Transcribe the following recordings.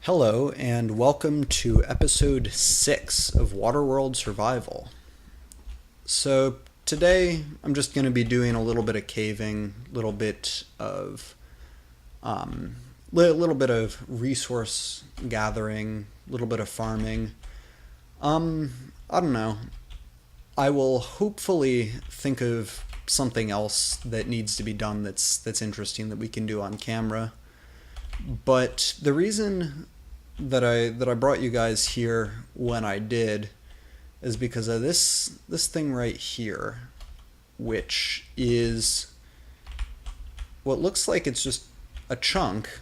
Hello, and welcome to episode 6 of Waterworld Survival. So, today I'm just going to be doing a little bit of caving, little bit of resource gathering, a little bit of farming. I don't know. I will hopefully think of something else that needs to be done that's interesting that we can do on camera. But the reason that I brought you guys here when I did is because of this thing right here, which is what looks like it's just a chunk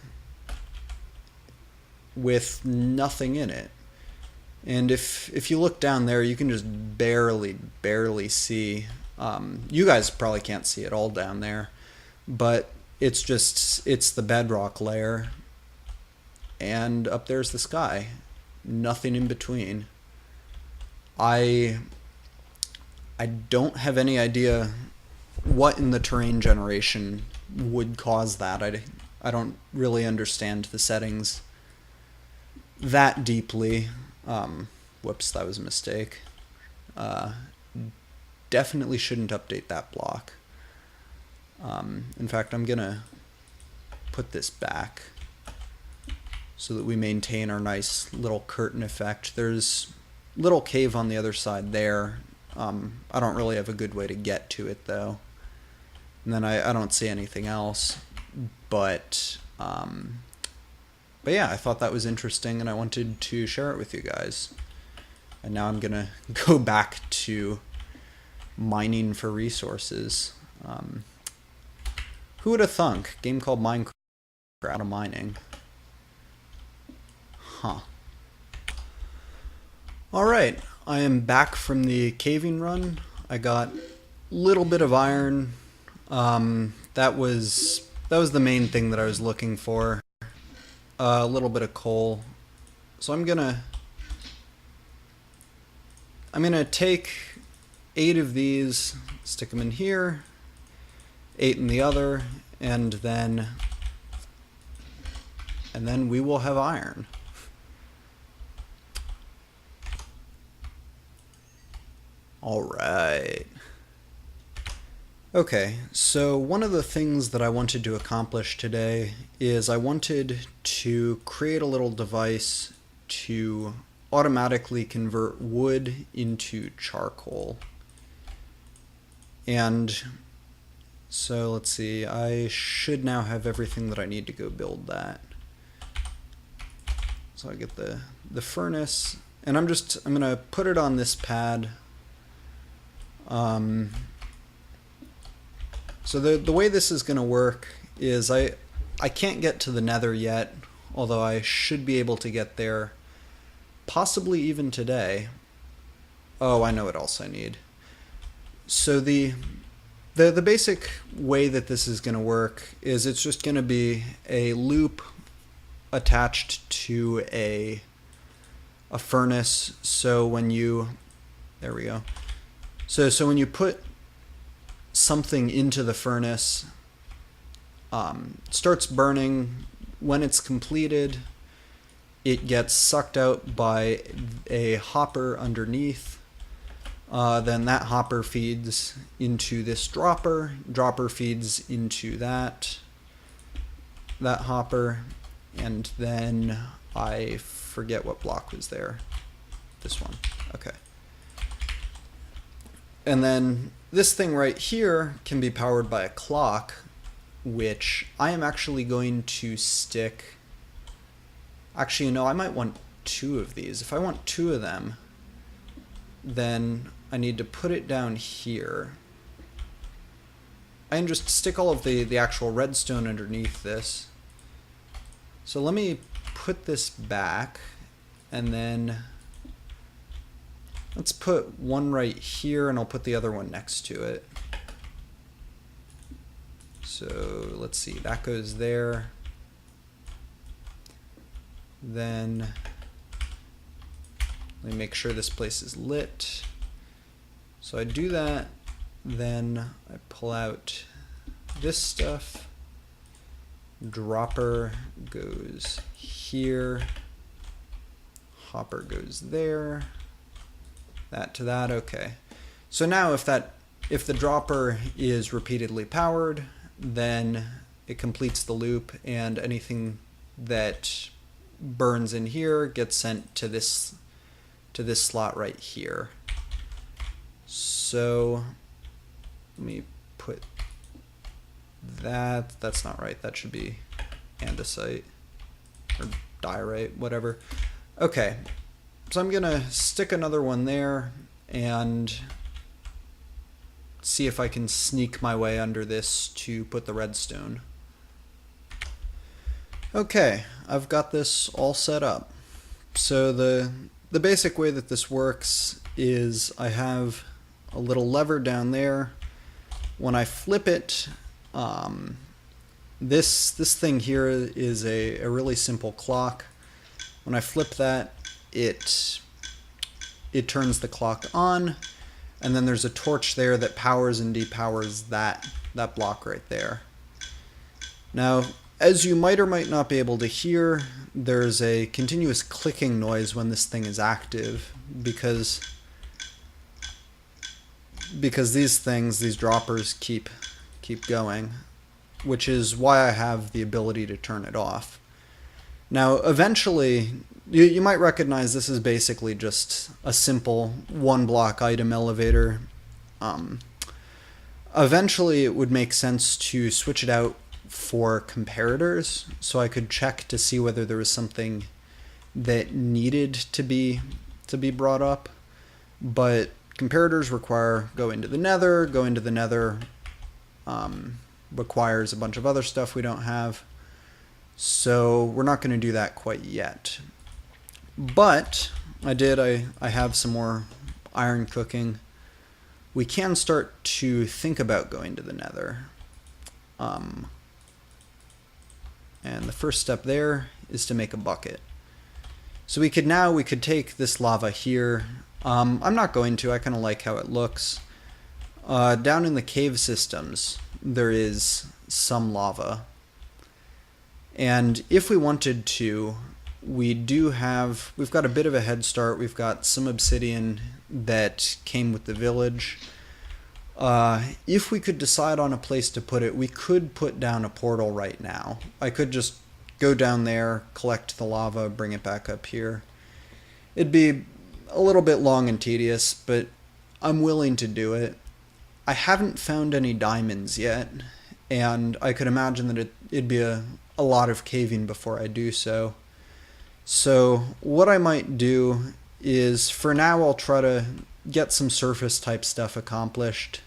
with nothing in it. And if you look down there, you can just barely see. You guys probably can't see it all down there, but it's the bedrock layer, and up there's the sky. Nothing in between. I don't have any idea what in the terrain generation would cause that. I don't really understand the settings that deeply. Whoops, that was a mistake. Definitely shouldn't update that block. In fact, I'm gonna put this back so that we maintain our nice little curtain effect. There's a little cave on the other side there. I don't really have a good way to get to it though. And then I don't see anything else. But yeah, I thought that was interesting and I wanted to share it with you guys. And now I'm gonna go back to mining for resources. Who would have thunk? Game called Minecraft out of mining. Huh. Alright, I am back from the caving run. I got a little bit of iron. That was the main thing that I was looking for. A little bit of coal. So I'm gonna take 8 of these, stick them in here, 8 in the other, and then we will have iron. Alright. Okay, so one of the things that I wanted to accomplish today is I wanted to create a little device to automatically convert wood into charcoal. And so let's see, I should now have everything that I need to go build that. So I get the furnace, and I'm gonna put it on this pad. So the way this is gonna work is I can't get to the Nether yet, although I should be able to get there possibly even today. Oh, I know what else I need. So the basic way that this is going to work is it's just going to be a loop attached to a furnace. So when you, there we go. So when you put something into the furnace, it starts burning. When it's completed, it gets sucked out by a hopper underneath. Then that hopper feeds into this dropper. Dropper feeds into that hopper. And then I forget what block was there. This one. Okay. And then this thing right here can be powered by a clock, which I am actually going to stick. Actually, no, I might want 2 of these. If I want 2 of them, then I need to put it down here. I can just stick all of the actual redstone underneath this. So let me put this back, and then let's put one right here, and I'll put the other one next to it. So let's see, that goes there. Then let me make sure this place is lit. So I do that, then I pull out this stuff. Dropper goes here. hopper goes there. That to that, okay. So now if the dropper is repeatedly powered, then it completes the loop, and anything that burns in here gets sent to this slot right here. So let me put that. That's not right. That should be andesite or diorite, whatever. Okay, so I'm gonna stick another one there and see if I can sneak my way under this to put the redstone. Okay, I've got this all set up. So the basic way that this works is I have a little lever down there. When I flip it, this thing here is a really simple clock. When I flip that, it turns the clock on, and then there's a torch there that powers and depowers that block right there. Now, as you might or might not be able to hear, there's a continuous clicking noise when this thing is active, because these droppers keep going, which is why I have the ability to turn it off. Now, eventually, you might recognize this is basically just a simple one-block item elevator. Eventually, it would make sense to switch it out for comparators, so I could check to see whether there was something that needed to be brought up. But comparators require go into the Nether. Go into the Nether requires a bunch of other stuff we don't have. So we're not going to do that quite yet. But I have some more iron cooking. We can start to think about going to the Nether. And the first step there is to make a bucket. So we could take this lava here. I'm not going to, I kind of like how it looks. Down in the cave systems, there is some lava. And if we wanted to, we've got a bit of a head start. We've got some obsidian that came with the village. If we could decide on a place to put it, we could put down a portal right now. I could just go down there, collect the lava, bring it back up here. It'd be a little bit long and tedious, but I'm willing to do it. I haven't found any diamonds yet, and I could imagine that it'd be a lot of caving before I do so. So what I might do is, for now, I'll try to get some surface type stuff accomplished.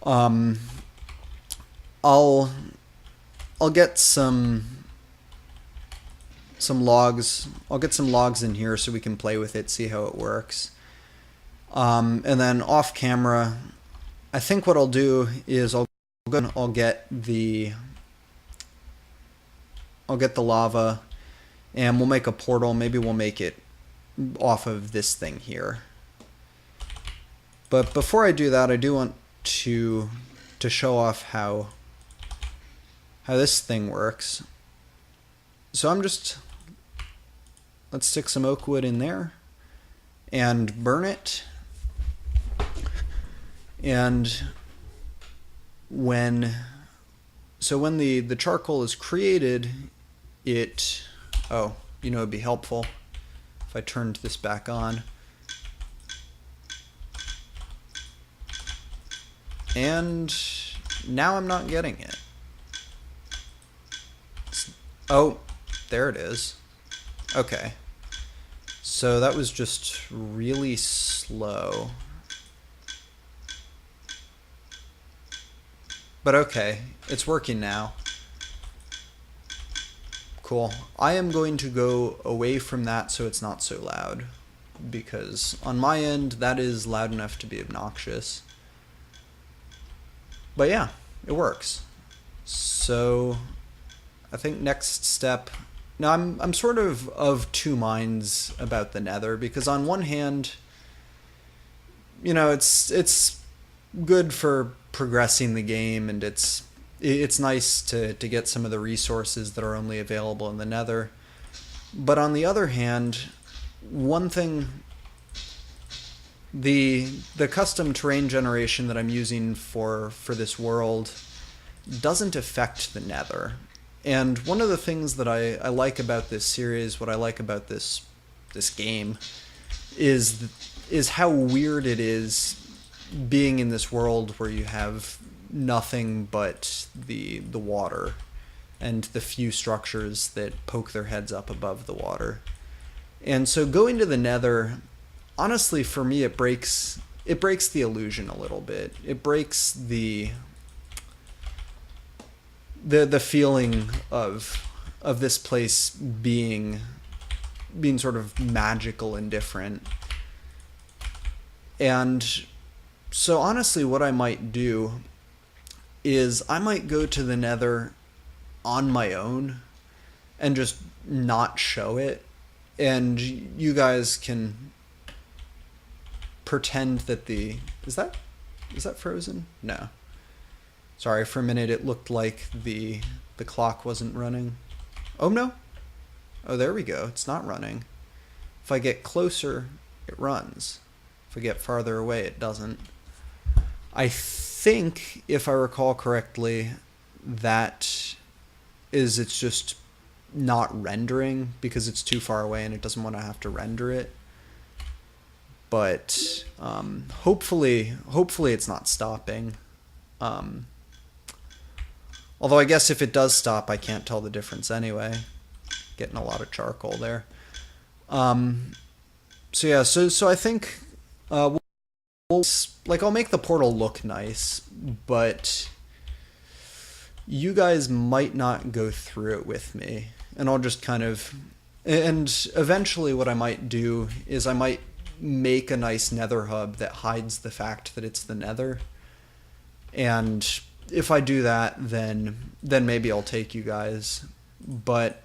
I'll get some logs. I'll get some logs in here so we can play with it, see how it works. And then off camera, I think what I'll do is I'll get the lava, and we'll make a portal. Maybe we'll make it off of this thing here. But before I do that, I do want to show off how this thing works. So let's stick some oak wood in there and burn it. And when the charcoal is created, it'd be helpful if I turned this back on. And now I'm not getting it. Oh, there it is. Okay. So that was just really slow. But okay, it's working now. Cool. I am going to go away from that so it's not so loud, because on my end that is loud enough to be obnoxious. But yeah, it works. So I think next step. Now I'm sort of two minds about the Nether, because on one hand, it's good for progressing the game, and it's nice to get some of the resources that are only available in the Nether. But on the other hand, one thing, the custom terrain generation that I'm using for this world doesn't affect the Nether. And one of the things that I like about this series, what I like about this game, is how weird it is being in this world where you have nothing but the water and the few structures that poke their heads up above the water. And so going to the Nether, honestly, for me, it breaks the illusion a little bit. It breaks the feeling of this place being sort of magical and different. And so honestly, what I might do is I might go to the Nether on my own and just not show it, and you guys can pretend that is that frozen? No. Sorry, for a minute it looked like the clock wasn't running. Oh no. Oh, there we go. It's not running. If I get closer, it runs. If I get farther away, it doesn't. I think, if I recall correctly, it's just not rendering because it's too far away and it doesn't want to have to render it. But hopefully it's not stopping. Although I guess if it does stop, I can't tell the difference anyway. Getting a lot of charcoal there. So yeah, so I think I'll make the portal look nice, but you guys might not go through it with me, and I'll just and eventually what I might do is I might make a nice Nether hub that hides the fact that it's the Nether, and if I do that, then maybe I'll take you guys. But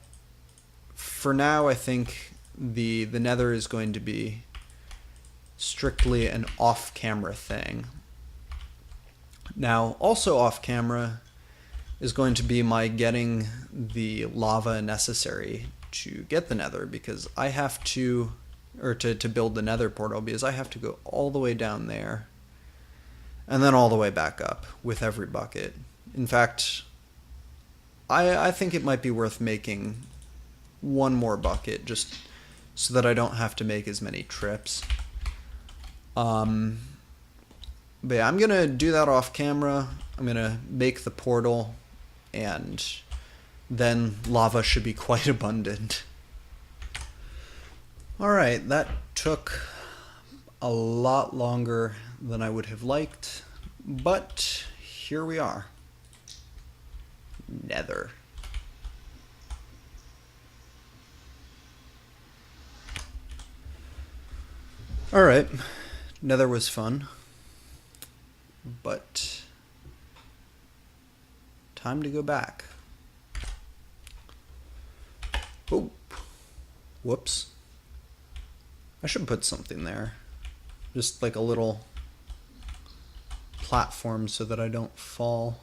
for now, I think the Nether is going to be strictly an off-camera thing. Now, also off-camera is going to be my getting the lava necessary to get the Nether, because I have to, or to build the Nether portal, because I have to go all the way down there and then all the way back up with every bucket. In fact, I think it might be worth making one more bucket just so that I don't have to make as many trips. But yeah, I'm gonna do that off camera. I'm gonna make the portal, and then lava should be quite abundant. Alright, that took a lot longer than I would have liked, but here we are. Nether. Alright, Nether was fun, but time to go back. Oh, whoops. I should put something there. Just like a little platform so that I don't fall.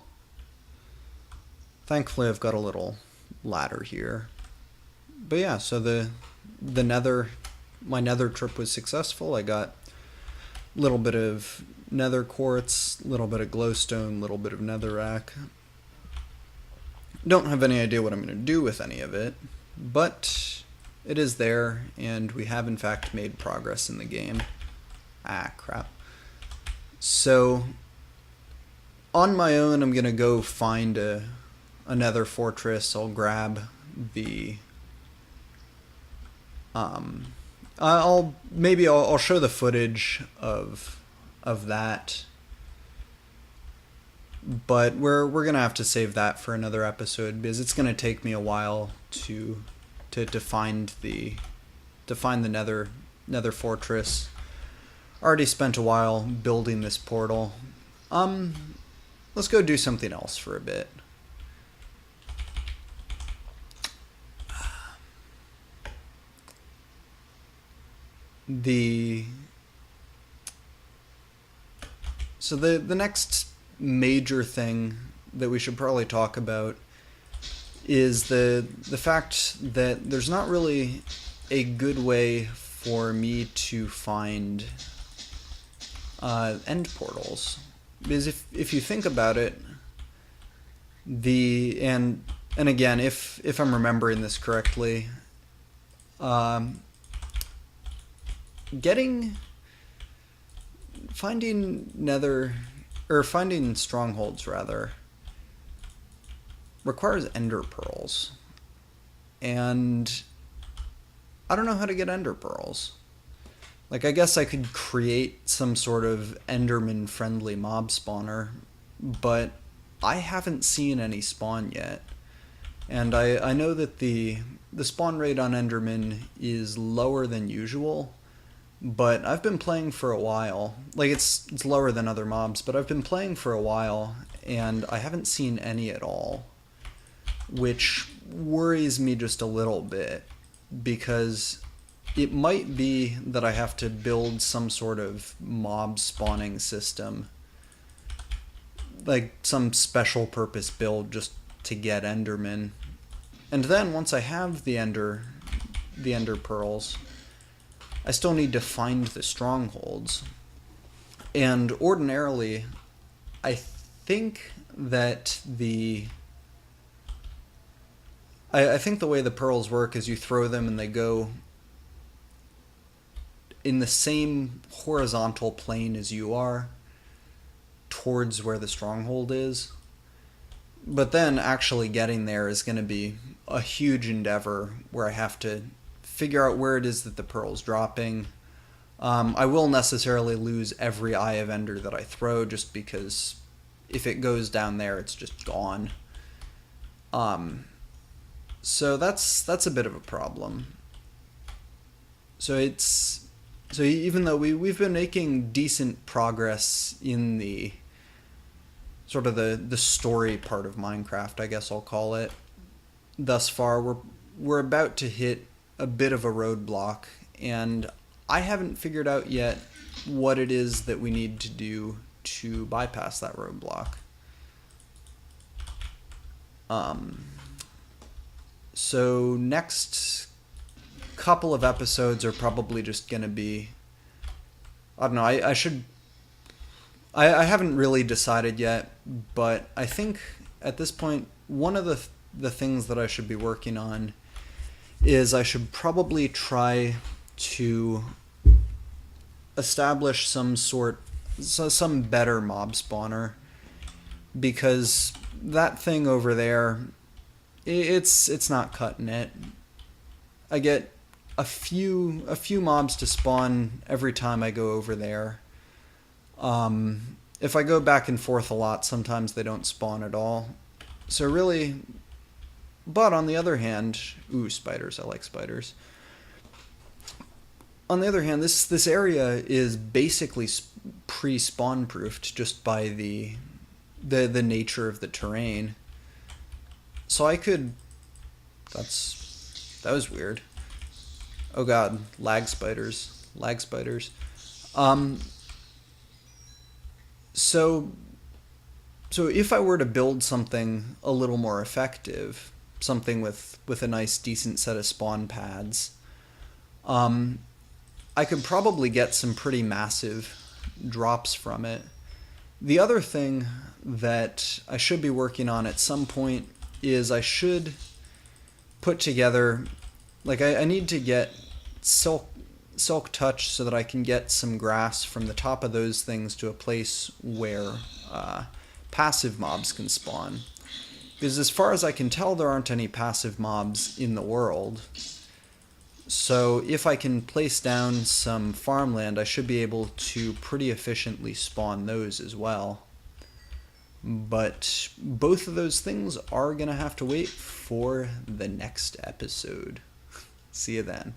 Thankfully I've got a little ladder here. But yeah, so the Nether, my Nether trip was successful. I got a little bit of Nether quartz, a little bit of glowstone, a little bit of netherrack. Don't have any idea what I'm going to do with any of it, but it is there, and we have in fact made progress in the game. Ah, crap. So, on my own, I'm going to go find a Nether fortress. I'll grab the... I'll show the footage of that, but we're gonna have to save that for another episode, because it's gonna take me a while to find the Nether fortress. Already spent a while building this portal. Let's go do something else for a bit. So the next major thing that we should probably talk about is the fact that there's not really a good way for me to find end portals. Because if you think about it, and again, if I'm remembering this correctly, finding strongholds rather requires ender pearls, and I don't know how to get ender pearls. Like, I guess I could create some sort of Enderman friendly mob spawner, but I haven't seen any spawn yet. And I know that the spawn rate on Enderman is lower than usual, but I've been playing for a while. Like, it's lower than other mobs, but I've been playing for a while, and I haven't seen any at all, which worries me just a little bit, because it might be that I have to build some sort of mob spawning system, like some special purpose build just to get Endermen. And then once I have the Ender pearls, I still need to find the strongholds. And ordinarily, I think that I think the way the pearls work is you throw them and they go in the same horizontal plane as you are towards where the stronghold is. But then actually getting there is going to be a huge endeavor where I have to figure out where it is that the pearl's dropping. I will necessarily lose every Eye of Ender that I throw, just because if it goes down there, it's just gone. So that's a bit of a problem. So even though we've been making decent progress in the sort of the story part of Minecraft, I guess I'll call it, thus far, we're about to hit a bit of a roadblock, and I haven't figured out yet what it is that we need to do to bypass that roadblock. So next couple of episodes are probably just going to be, I don't know, I haven't really decided yet, but I think at this point one of the things that I should be working on is I should probably try to establish some better mob spawner, because that thing over there, it's not cutting it. I get a few mobs to spawn every time I go over there. If I go back and forth a lot, sometimes they don't spawn at all. So really, but on the other hand, spiders, I like spiders. On the other hand, this area is basically pre-spawn proofed just by the nature of the terrain. So I could, that was weird. Oh god, lag spiders. So if I were to build something a little more effective, something with a nice decent set of spawn pads, I could probably get some pretty massive drops from it. The other thing that I should be working on at some point is I should put together, like I need to get silk touch so that I can get some grass from the top of those things to a place where passive mobs can spawn. Because as far as I can tell, there aren't any passive mobs in the world. So if I can place down some farmland, I should be able to pretty efficiently spawn those as well. But both of those things are going to have to wait for the next episode. See you then.